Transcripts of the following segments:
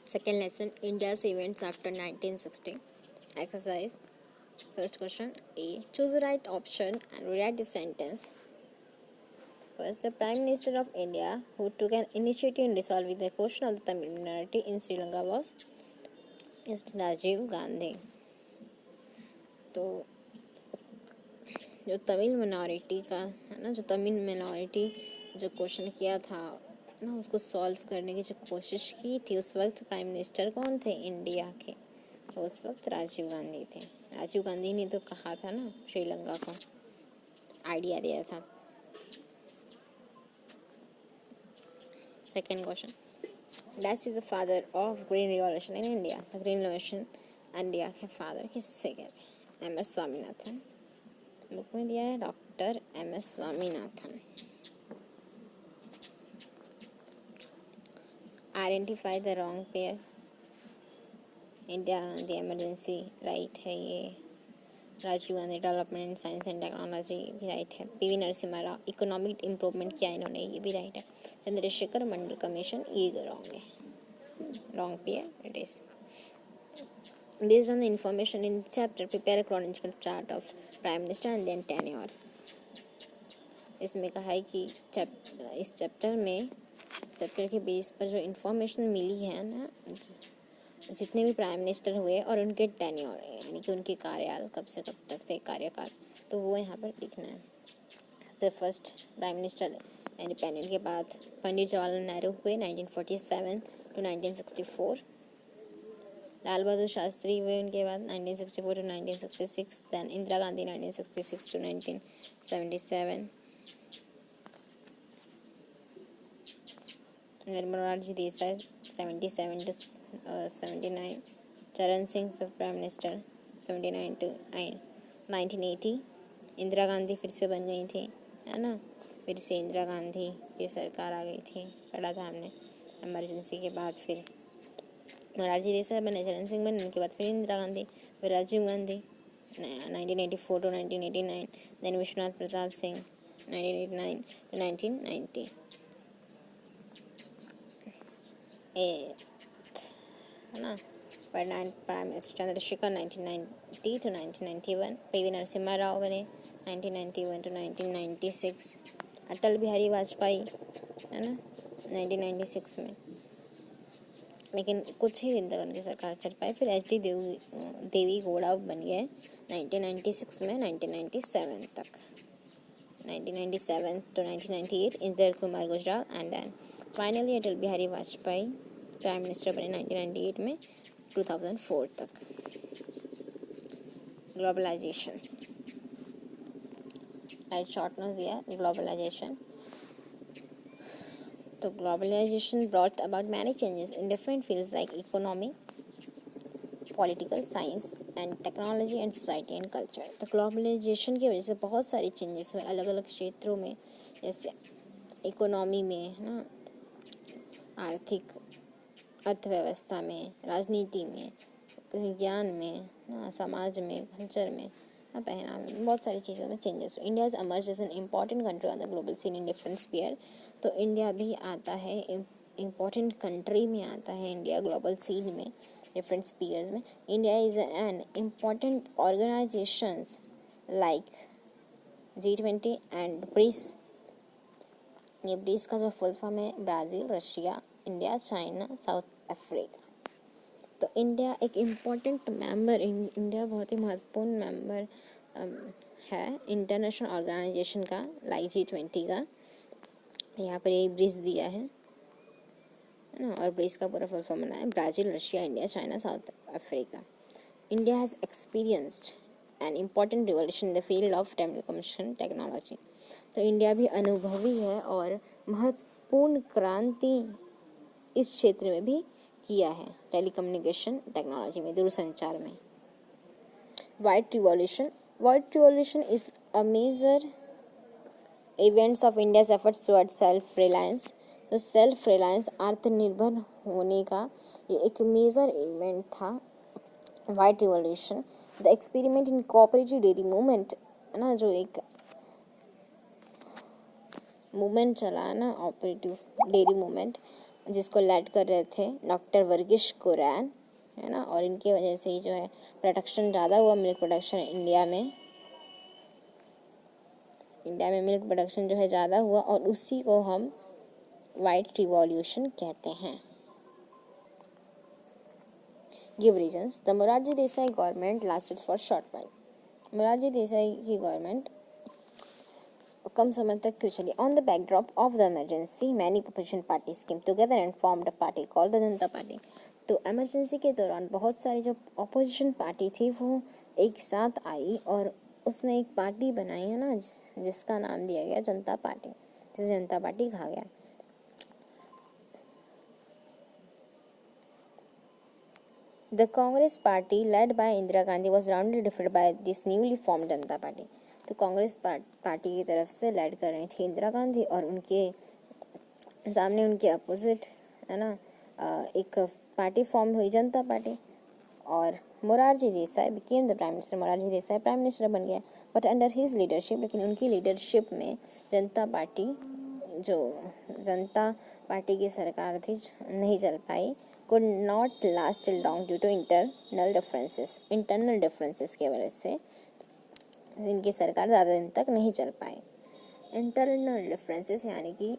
Second lesson, India's events after 1960. Exercise. First question A. Choose the right option and rewrite the sentence. First, the Prime Minister of India who took an initiative in resolving the question of the Tamil minority in Sri Lanka was Mr. Rajiv Gandhi. तो जो Tamil minority का है ना, जो Tamil minority जो question किया था ना, उसको सॉल्व करने की जो कोशिश की थी, उस वक्त प्राइम मिनिस्टर कौन थे इंडिया के? तो उस वक्त राजीव गांधी थे। राजीव गांधी ने तो कहा था ना, श्रीलंका को आइडिया दिया था। Second question, that is the father of green revolution in India. The green revolution India के फादर किससे कहते हैं? M S Swaminathan. बुक में दिया है doctor M S Swaminathan. Identify the wrong pair. Indira Gandhi emergency right है ये। Rajiv Gandhi development and science and technology भी राइट है। PV Narasimha Rao economic improvement किया इन्होंने, ये भी राइट है। चंद्रशेखर मंडल कमीशन, ये रॉन्ग है, wrong pair it is. Based on the information in the chapter, prepare a chronological chart of Prime Minister and then tenure. इसमें कहा है कि इस चैप्टर के बेस पर जो इन्फॉर्मेशन मिली है ना, जितने भी प्राइम मिनिस्टर हुए और उनके टेन्योर यानी कि उनके कार्यकाल कब से कब तक थे कार्यकाल, तो वो यहाँ पर लिखना है। The first prime minister independent के बाद पंडित जवाहरलाल नेहरू हुए 1947 to 1964। लाल बहादुर शास्त्री हुए उनके बाद 1964 to 1966। Then Indira Gandhi 1966 to 1977। Morarji Desai 77 to 79। Charan Singh fifth prime minister 79 to 1980। Indira Gandhi फिर से बन गई थी, है ना, फिर से इंदिरा गांधी की सरकार आ गई थी, पढ़ा था हमने। इमरजेंसी के बाद फिर मोरारजी देसाई बने, चरण सिंह बने, उनके बाद फिर इंदिरा गांधी, फिर Rajiv Gandhi 1984 to 1989। Then Vishwanath Pratap Singh 1989 to 1990। है ना, prime minister Chandrashekhar 1990 to 1991। PV Narasimha Rao बने 1991 to 1996। अटल बिहारी वाजपेयी, है ना, 1996 में, लेकिन कुछ ही दिन तक उनकी सरकार चल पाई। फिर एच.डी. देवी गौड़ा बन गए 1996 में 1997 तक। 1997 to 1998 Inder Kumar Gujral and then finally Atal Bihari Vajpayee prime minister बने 1998 में 2004 तक। ग्लोबलाइजेशन, राइट शॉर्ट नोट्स दिया ग्लोबलाइजेशन। तो globalisation brought about many changes in different fields like economy, political science and technology and society and culture। तो ग्लोबलाइजेशन की वजह से बहुत सारी चेंजेस हुए अलग अलग क्षेत्रों में, जैसे इकोनॉमी में, है ना, आर्थिक अर्थव्यवस्था में, राजनीति में, विज्ञान में, ना, समाज में, कल्चर में, पहनावे में, बहुत सारी चीज़ों में चेंजेस हुए। India is emerged as an important country on the global scene in different sphere। तो इंडिया भी आता है, इम्पॉर्टेंट कंट्री में आता है इंडिया ग्लोबल सीन में, डिफरेंट स्पीयर्स में। India is an important organisations like G20 and BRICS. ये ब्रिक्स का जो फुल फॉर्म है Brazil, Russia, India, China, South Africa. तो इंडिया एक इम्पॉर्टेंट मेंबर, इंडिया बहुत ही महत्वपूर्ण मेंबर है इंटरनेशनल ऑर्गेनाइजेशन का, लाइक G20 का। यहाँ पर ये ब्रिक्स दिया है ना, और ब्रिक्स का पूरा फुल फॉर्म बना है Brazil, Russia, India, China, South Africa. India has experienced an important revolution in the field of telecommunication technology. तो इंडिया भी अनुभवी है और महत्वपूर्ण क्रांति इस क्षेत्र में भी किया है, टेलीकम्युनिकेशन टेक्नोलॉजी में, दूरसंचार में। White revolution is a major events of India's efforts toward self reliance. तो सेल्फ रिलायंस, आत्मनिर्भर होने का ये एक मेजर इवेंट था, white revolution. The experiment in cooperative dairy movement, है ना, जो एक मूवमेंट चला है ना, ऑपरेटिव डेयरी मूवमेंट, जिसको लेड कर रहे थे डॉक्टर वर्गीश कुरियन, है ना। और इनकी वजह से ही जो है प्रोडक्शन ज़्यादा हुआ, मिल्क प्रोडक्शन इंडिया में मिल्क प्रोडक्शन जो है ज़्यादा हुआ, और उसी को हम वाइट रिवॉल्यूशन कहते हैं। Give reasons. The Morarji Desai government lasted for short while. Morarji Desai की गवर्नमेंट कम समय तक क्यों चली? On the backdrop of the emergency many opposition parties came together and formed a party called the Janata party. तो इमरजेंसी के दौरान बहुत सारी जो अपोजिशन पार्टी थी वो एक साथ आई और उसने एक पार्टी बनाई, है ना, जिसका नाम दिया गया जनता पार्टी, जिसे जनता पार्टी कहा गया। The Congress party led by Indira Gandhi was roundly defeated by this newly formed Janata party. तो कांग्रेस पार्टी की तरफ से लेड कर रही थी इंदिरा गांधी और उनके सामने उनके अपोजिट, है ना, एक पार्टी फॉर्म हुई जनता पार्टी। और Morarji Desai became the prime minister. Morarji Desai prime minister बन गया, बट अंडर हिज लीडरशिप, लेकिन उनकी लीडरशिप में जनता पार्टी, जो जनता पार्टी की सरकार थी, नहीं चल पाई। could not last till long due to internal differences की वजह से इनकी सरकार ज़्यादा दिन तक नहीं चल पाई। इंटरनल डिफरेंसेस यानी कि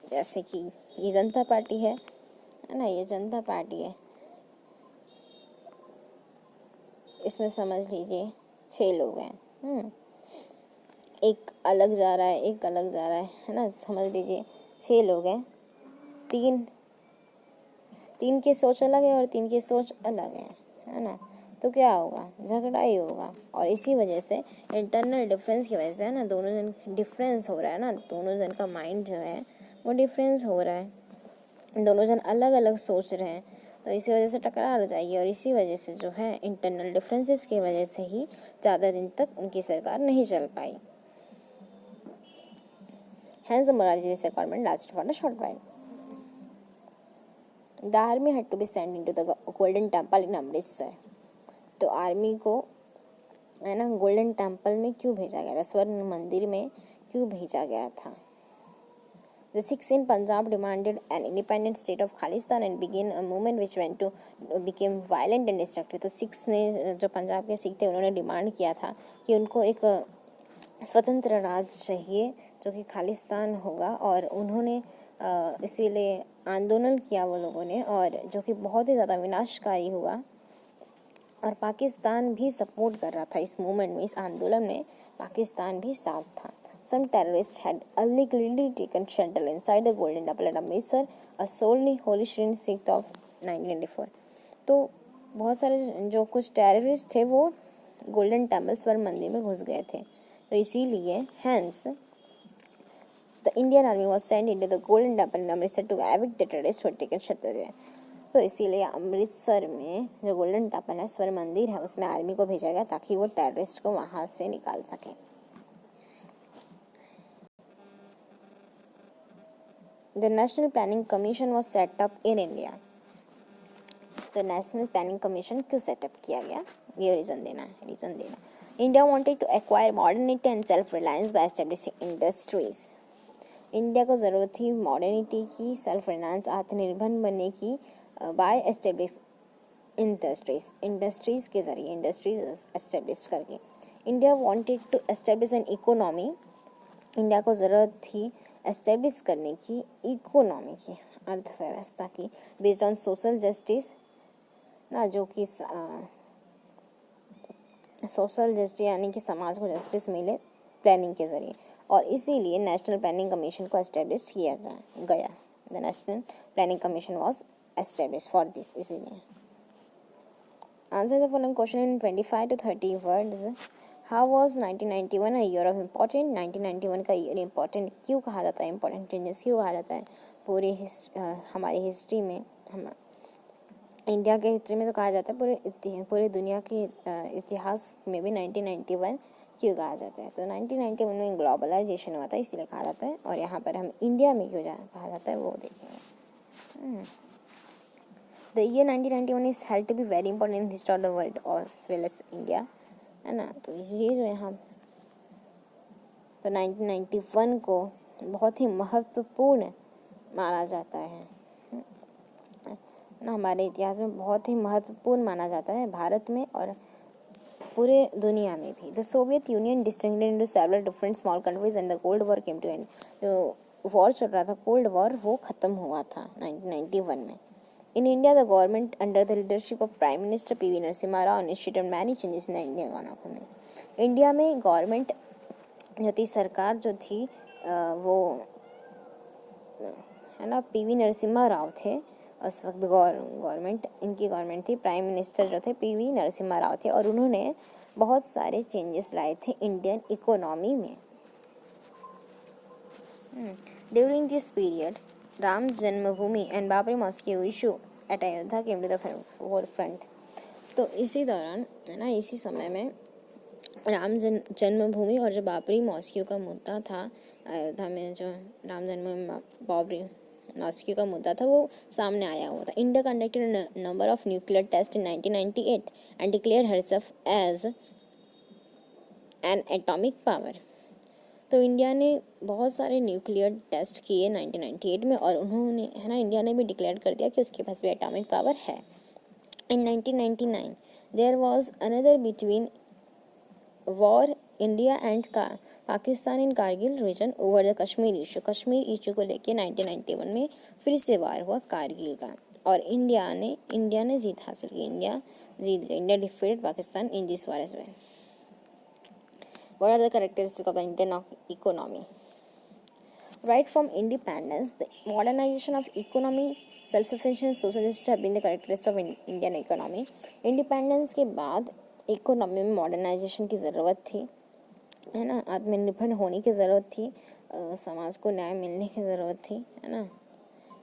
जैसे कि ये जनता पार्टी है ना, ये जनता पार्टी है, इसमें समझ लीजिए 6 लोग हैं। एक अलग जा रहा है, एक अलग जा रहा है ना, समझ लीजिए 6 लोग हैं। तीन की सोच अलग है और 3 की सोच अलग है ना। तो क्या होगा? झगड़ा ही होगा। और इसी वजह से इंटरनल डिफरेंस की वजह से, है ना, दोनों जन डिफरेंस हो रहा है ना, दोनों जन का माइंड जो है वो डिफरेंस हो रहा है, दोनों जन अलग अलग सोच रहे हैं, तो इसी वजह से टकरार हो जाएगी। और इसी वजह से जो है इंटरनल डिफरेंसेस की वजह से ही ज़्यादा दिन तक उनकी सरकार नहीं चल पाई। Hence, the Morarji Desai government lasted for a short while. The army had to be sent into the Golden Temple in Amritsar. तो आर्मी को, है ना, गोल्डन टेम्पल में क्यों भेजा गया था, स्वर्ण मंदिर में क्यों भेजा गया था? The Sikhs in Punjab demanded an independent state of Khalistan and began a movement which became violent and destructive. तो सिख्स ने, जो पंजाब के सिख थे, उन्होंने डिमांड किया था कि उनको एक स्वतंत्र राज्य चाहिए जो कि खालिस्तान होगा, और उन्होंने इसीलिए आंदोलन किया वो लोगों ने, और जो कि बहुत ही ज़्यादा विनाशकारी हुआ। और पाकिस्तान भी सपोर्ट कर रहा था इस मूवमेंट में, इस आंदोलन में पाकिस्तान भी साथ था। Some terrorists had illegally taken shelter inside the Golden Temple at Amritsar, a solely holy shrine Sikh of 1994। तो बहुत सारे जो कुछ टेररिस्ट थे वो गोल्डन टेम्पल स्वर्ण मंदिर में घुस गए थे, तो इसीलिए hence the Indian army was sent into the Golden Temple in Amritsar to evict the terrorists who had taken shelter there। तो इसीलिए अमृतसर में जो गोल्डन टेम्पल है, स्वर्ण मंदिर है, उसमें आर्मी को भेजा गया ताकि वो टेररिस्ट को वहाँ से निकाल सके। The National Planning Commission was set up in India। तो नेशनल प्लानिंग कमीशन क्यों सेटअप किया गया, ये रीज़न देना। India wanted to acquire modernity and self reliance by establishing industries. India को ज़रूरत थी मॉडर्निटी की, सेल्फ रिलायंस, आत्मनिर्भर बनने की, बाय एस्टेब्लिश इंडस्ट्रीज़ के ज़रिए, इंडस्ट्रीज एस्टेब्लिश करके। India wanted to establish an economy. India को ज़रूरत थी एस्टेब्लिश करने की इकोनॉमी की, अर्थव्यवस्था की, बेस्ड ऑन सोशल जस्टिस ना, जो कि सोशल जस्टिस यानी कि समाज को जस्टिस मिले प्लानिंग के ज़रिए, और इसीलिए नेशनल प्लानिंग कमीशन को एस्टेब्लिश किया गया। The National planning Commission was establish for this, इसीलिए। Answer the following question in 25 to 30 words. How was 1991 a year of important? 1991 का ईयर इम्पॉर्टेंट क्यों कहा जाता है, इम्पॉर्टेंट चेंजेस क्यों कहा जाता है? हमारी हिस्ट्री में, हम इंडिया के हिस्ट्री में तो कहा जाता है, पूरे दुनिया के इतिहास में भी 1991 क्यों कहा जाता है? तो 1991 में ग्लोबलाइजेशन हुआ था, इसीलिए कहा जाता है। और यहाँ पर हम इंडिया में क्यों कहा जाता है वो देखेंगे। The year 1991 is held to be very important in history of the world as well as India, है ना। तो ये जो यहाँ तो 1991 को बहुत ही महत्वपूर्ण माना जाता है। ना हमारे इतिहास में बहुत ही महत्वपूर्ण माना जाता है, भारत में और पूरे दुनिया में भी। The Soviet Union distinguished into several different small countries and the cold war came to end. जो वॉर चल रहा था, कोल्ड वॉर, वो ख़त्म हुआ था 1991 में। In India the government under the leadership of prime minister P V Narasimha Rao initiated many changes in the Indian economy. India में गवर्नमेंट जो थी, सरकार जो थी, वो है ना, पी वी नरसिम्हा राव थे उस वक्त। गवर्नमेंट, इनकी गवर्नमेंट थी, प्राइम मिनिस्टर जो थे पी वी नरसिम्हा राव थे, और उन्होंने बहुत सारे चेंजेस लाए थे इंडियन इकोनॉमी में। During this period Ram Janmabhoomi and Babri mosque issue at Ayodhya came to the forefront. तो इसी दौरान, है ना, इसी समय में राम जन्मभूमि और जो बाबरी मॉस्क्यू का मुद्दा था, अयोध्या में जो राम जन्मभूमि बाबरी मॉस्क्यू का मुद्दा था, वो सामने आया हुआ था। India conducted number of nuclear test in 1998 and declare herself as an atomic power. तो इंडिया ने बहुत सारे न्यूक्लियर टेस्ट किए 1998 में, और उन्होंने, है ना, इंडिया ने भी डिक्लेयर कर दिया कि उसके पास भी एटॉमिक पावर है। In 1999 there was another between war India and Pakistan in Kargil region over the Kashmir issue को लेके 1991 में फिर से वार हुआ कारगिल का, और इंडिया ने जीत हासिल की। इंडिया जीत गई। India defeated Pakistan in this war as well. What are the characteristics of the Indian economy? Right from independence, the modernization of economy, self-sufficient, social justice have been the characteristics of Indian economy. Independence के बाद economy में modernisation की ज़रूरत थी, है ना, आत्मनिर्भर होने की ज़रूरत थी, समाज को न्याय मिलने की ज़रूरत थी, है ना।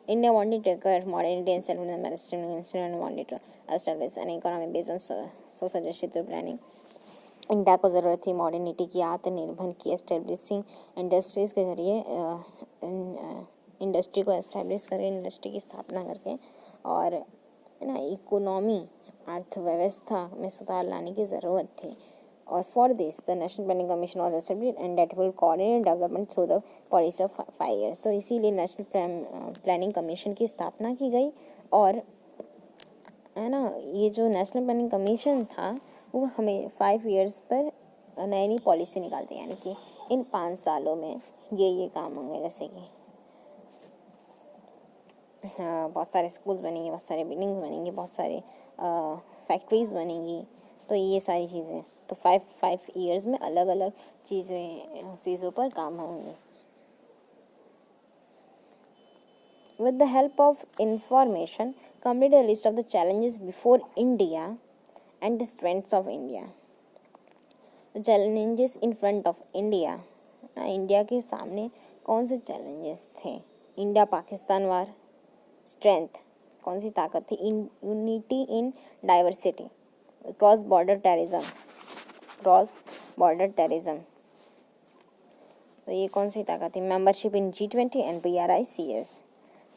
India wanted to acquire modernity and self-reliance and wanted to establish an economy based on social justice through planning. India को ज़रूरत थी मॉडर्निटी की, आत्मनिर्भर की, एस्टेब्लिशिंग इंडस्ट्रीज़ के ज़रिए, इंडस्ट्री को एस्टेब्लिश करके, इंडस्ट्री की स्थापना करके, और, है ना, इकोनॉमी, अर्थव्यवस्था में सुधार लाने की ज़रूरत थी। और for this the National planning Commission was established and that will coordinate development through the policy of 5 years। तो इसीलिए नेशनल प्लानिंग कमीशन की स्थापना की गई, और, है ना, ये जो नेशनल प्लानिंग कमीशन था, वो हमें 5 years पर नई नई पॉलिसी निकालती है, यानी कि इन 5 सालों में ये काम होंगे। जैसे कि हाँ, बहुत सारे स्कूल्स बनेंगे, बहुत सारे बिल्डिंग्स बनेंगी, बहुत सारे फैक्ट्रीज़ बनेंगी, तो ये सारी चीज़ें, तो 5 years में अलग अलग चीज़ों पर काम होंगे। With the help of information, complete a list of the challenges before India and the strengths of India. The challenges in front of India. India के सामने कौन से चैलेंजेस थे? इंडिया पाकिस्तान वार। स्ट्रेंथ, कौन सी ताकत थी? Unity in diversity. Cross border terrorism, तो ये कौन सी ताकत थी? Membership in G20 and PRICS।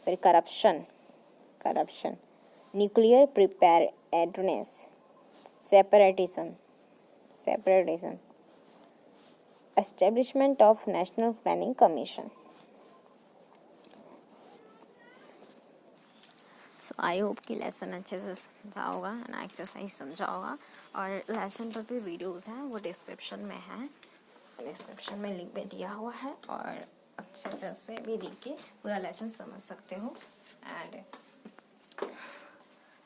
फिर corruption, nuclear preparedness, separatism, establishment of national planning commission. So I hope कि लेसन अच्छे से समझा होगा, ना एक्सरसाइज समझा होगा, और लेसन पर भी वीडियोस हैं, वो डिस्क्रिप्शन में है, डिस्क्रिप्शन में लिंक पे दिया हुआ है, और अच्छे से उससे भी देख के पूरा लेसन समझ सकते हो। एंड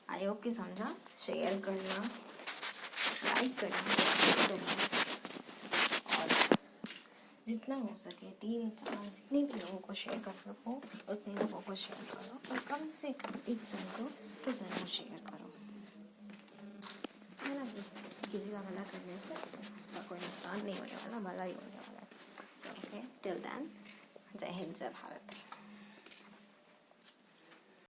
आई होप कि समझा। शेयर करना, लाइक करना, और जितना हो सके 3-4 जितने भी लोगों को शेयर कर सको उतने लोगों को शेयर करो, और कम से कम एक जन को तो ज़रूर शेयर करो, है ना। किसी का भला करने से कोई नुकसान नहीं होने वाला, भला ही होने वाला है। सो ओके, टिल देन, जय हिंद, जय भारत।